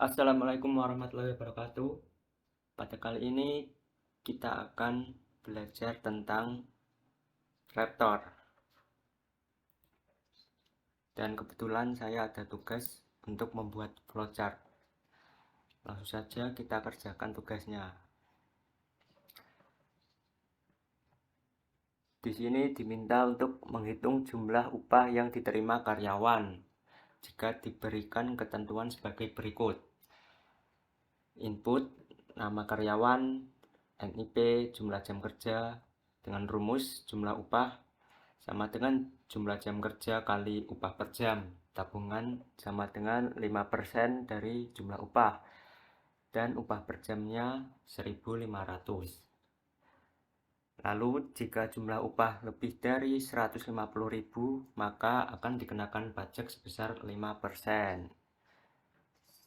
Assalamualaikum warahmatullahi wabarakatuh. Pada kali ini kita akan belajar tentang Raptor. Dan kebetulan saya ada tugas untuk membuat flowchart. Langsung saja kita kerjakan tugasnya. Di sini diminta untuk menghitung jumlah upah yang diterima karyawan jika diberikan ketentuan sebagai berikut. Input, nama karyawan, NIP, jumlah jam kerja, dengan rumus jumlah upah sama dengan jumlah jam kerja kali upah per jam. Tabungan sama dengan 5% dari jumlah upah. Dan upah per jamnya 1.500. Lalu jika jumlah upah lebih dari 150.000, maka akan dikenakan pajak sebesar 5%.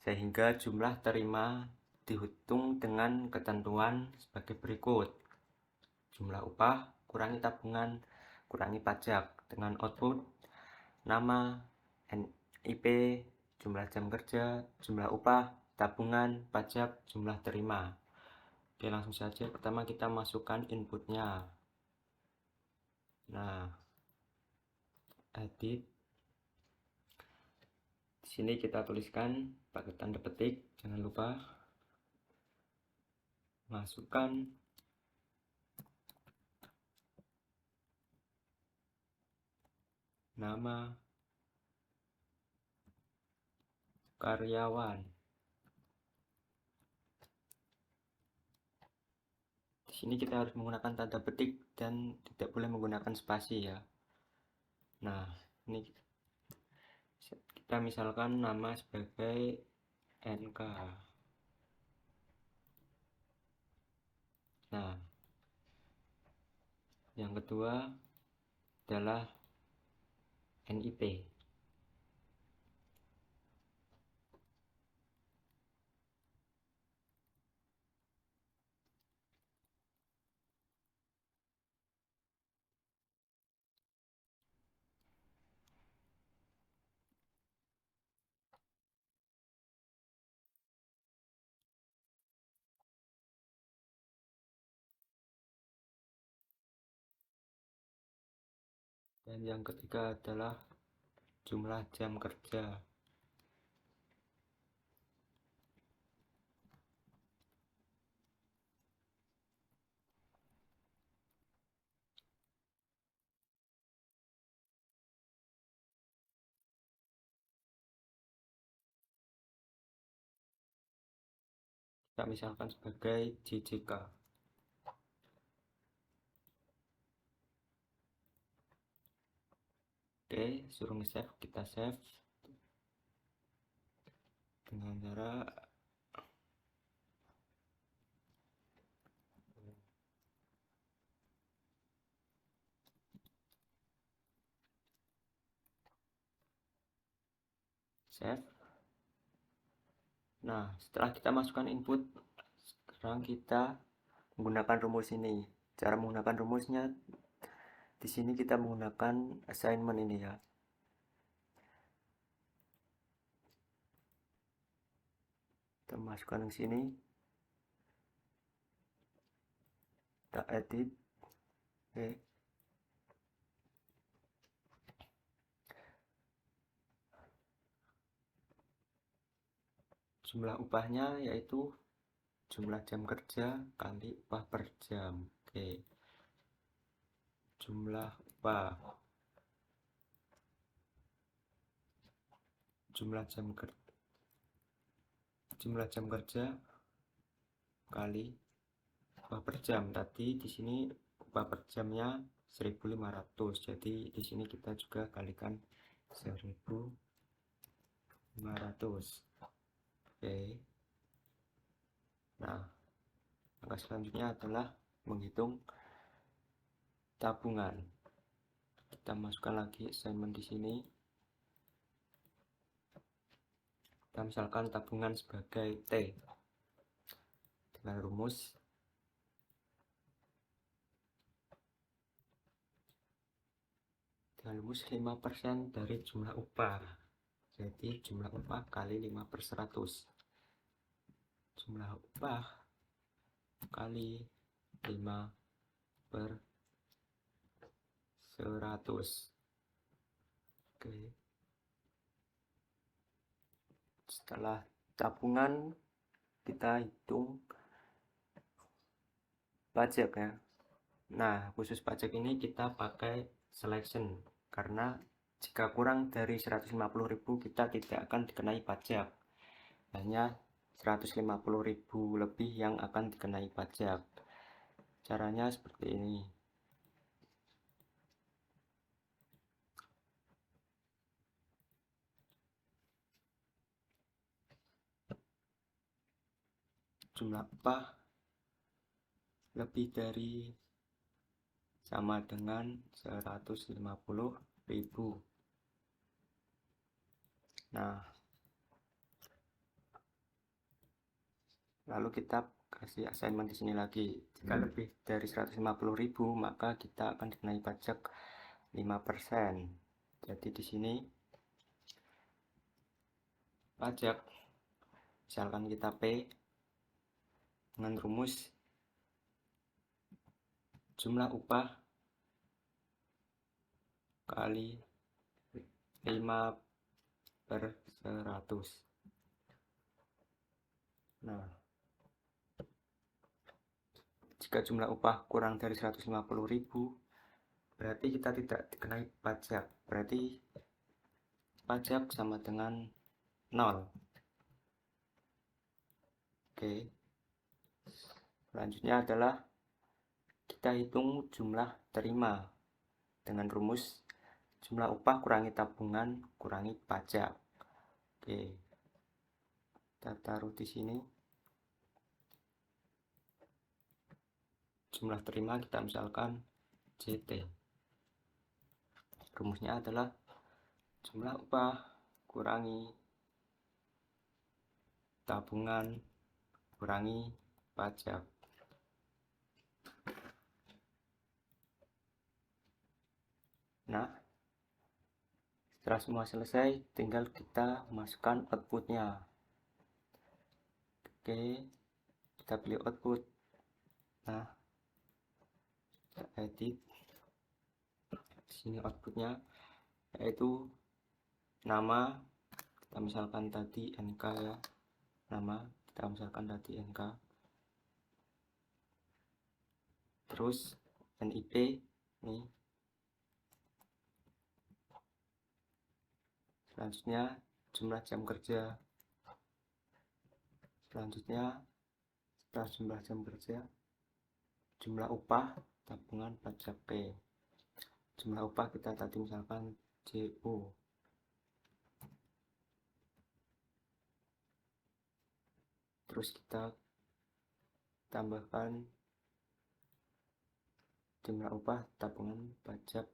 Sehingga jumlah terima dihitung dengan ketentuan sebagai berikut. Jumlah upah kurangi tabungan kurangi pajak dengan output nama, NIP, jumlah jam kerja, jumlah upah, tabungan, pajak, jumlah terima. Oke, langsung saja pertama kita masukkan inputnya. Nah, edit. Di sini kita tuliskan pakai tanda petik, jangan lupa masukkan nama karyawan. Di sini kita harus menggunakan tanda petik dan tidak boleh menggunakan spasi ya. Nah, ini kita misalkan nama sebagai NK. Nah, yang kedua adalah NIP. Dan yang ketiga adalah jumlah jam kerja. Kita misalkan sebagai JJK. Oke, suruh nge-save, kita save dengan cara save. Nah, setelah kita masukkan input, sekarang kita menggunakan rumus ini. Cara menggunakan rumusnya di sini kita menggunakan assignment ini ya. Kita masukkan ke sini. Kita edit. Oke. Jumlah upahnya yaitu jumlah jam kerja kali upah per jam. Oke. Jumlah upah, jumlah jam kerja kali upah per jam. Tadi di sini upah per jamnya 1.500. Jadi di sini kita juga kalikan 1.500. Oke. Nah, langkah selanjutnya adalah menghitung tabungan. Kita masukkan lagi assignment di sini. Kita misalkan tabungan sebagai T dengan rumus dengan rumus 5% dari jumlah upah. Jadi jumlah upah kali 5/100. jumlah upah kali 5/100. Oke. Setelah tabungan, kita hitung pajak ya. Nah, khusus pajak ini kita pakai selection karena jika kurang dari 150.000 kita tidak akan dikenai pajak. Hanya 150.000 lebih yang akan dikenai pajak. Caranya seperti ini. Jumlah upah lebih dari sama dengan 150.000. Nah, lalu kita kasih assignment di sini lagi. Jika lebih dari 150.000 maka kita akan dikenai pajak 5%. Jadi di sini pajak, misalkan kita P dengan rumus jumlah upah kali 5/100. Nah, jika jumlah upah kurang dari 150.000 berarti kita tidak dikenai pajak. Berarti pajak sama dengan 0. Oke. Selanjutnya adalah kita hitung jumlah terima dengan rumus jumlah upah kurangi tabungan kurangi pajak. Oke. Kita taruh di sini. Jumlah terima kita misalkan JT. Rumusnya adalah jumlah upah kurangi tabungan kurangi pajak. Nah, setelah semua selesai, tinggal kita masukkan outputnya. Oke, kita pilih output. Nah, kita edit. Di sini outputnya yaitu nama, kita misalkan tadi NK ya. Nama, kita misalkan tadi NK. Terus NIP nih. Selanjutnya jumlah jam kerja. Selanjutnya setelah jumlah jam kerja, jumlah upah tabungan pajak P. Jumlah upah kita tadi misalkan JO. Terus kita tambahkan jumlah upah tabungan pajak.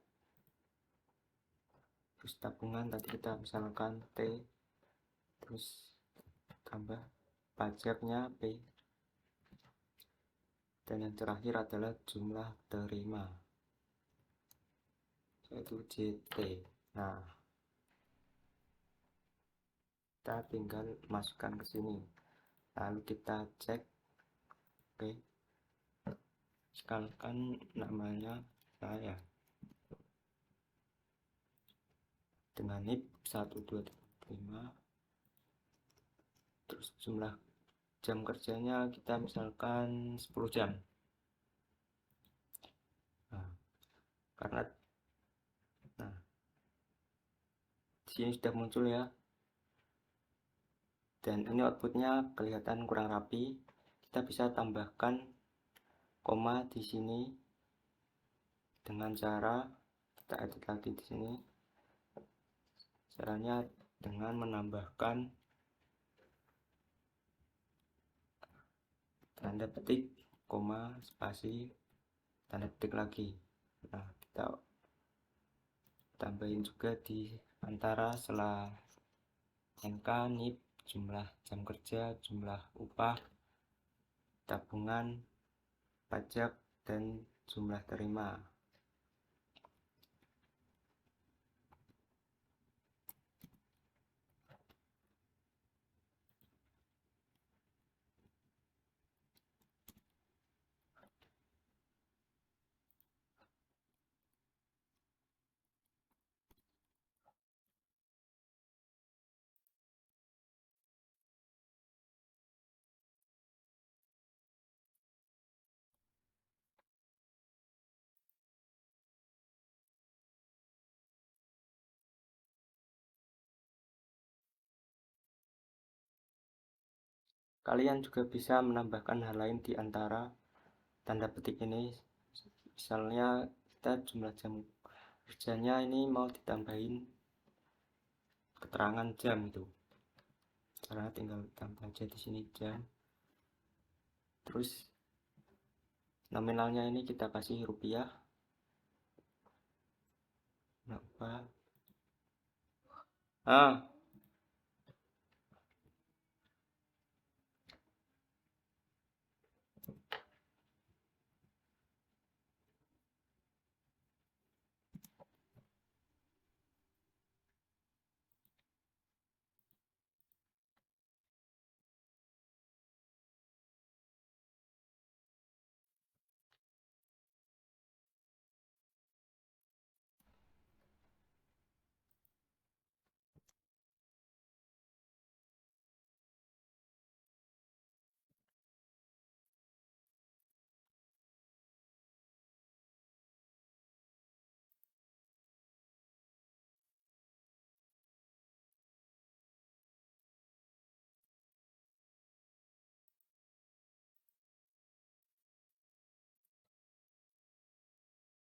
Terus tabungan tadi kita misalkan T. Terus tambah pajaknya P. Dan yang terakhir adalah jumlah terima, yaitu JT. Nah, kita tinggal masukkan ke sini. Lalu kita cek. Oke. Misalkan namanya saya dengan NIP 1235. Terus jumlah jam kerjanya kita misalkan 10 jam. Nah, karena di sini sudah muncul ya. Dan ini outputnya kelihatan kurang rapi. Kita bisa tambahkan koma di sini dengan cara kita edit lagi di sini. Caranya dengan menambahkan tanda petik, koma, spasi, tanda petik lagi. Nah, kita tambahin juga di antara setelah NK, NIP, jumlah jam kerja, jumlah upah, tabungan, pajak, dan jumlah terima. kalian juga bisa menambahkan hal lain di antara tanda petik ini. Misalnya kita jumlah jam kerjanya ini mau ditambahin keterangan jam itu, karena tinggal tambah aja di sini jam. Terus nominalnya ini kita kasih rupiah. Kenapa?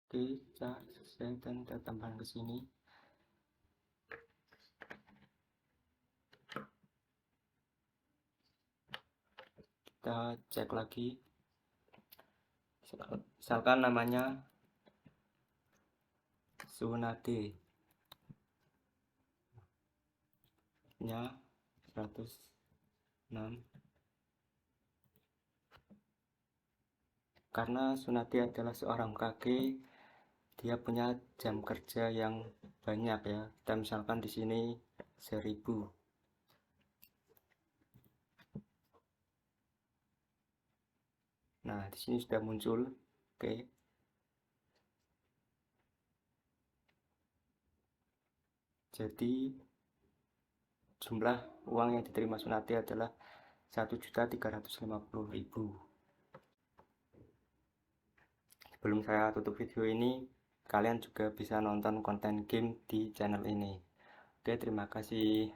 Oke, saya selesai dan kita tambahkan ke sini. Kita cek lagi. Misalkan namanya Sunade nya 106. Karena Sunade adalah seorang kakek, dia punya jam kerja yang banyak ya. Kita misalkan di sini 1000. Nah, di sini sudah muncul. Oke. Jadi jumlah uang yang diterima Sunati adalah 1.350.000. Sebelum saya tutup video ini, kalian juga bisa nonton konten game di channel ini. Oke, terima kasih.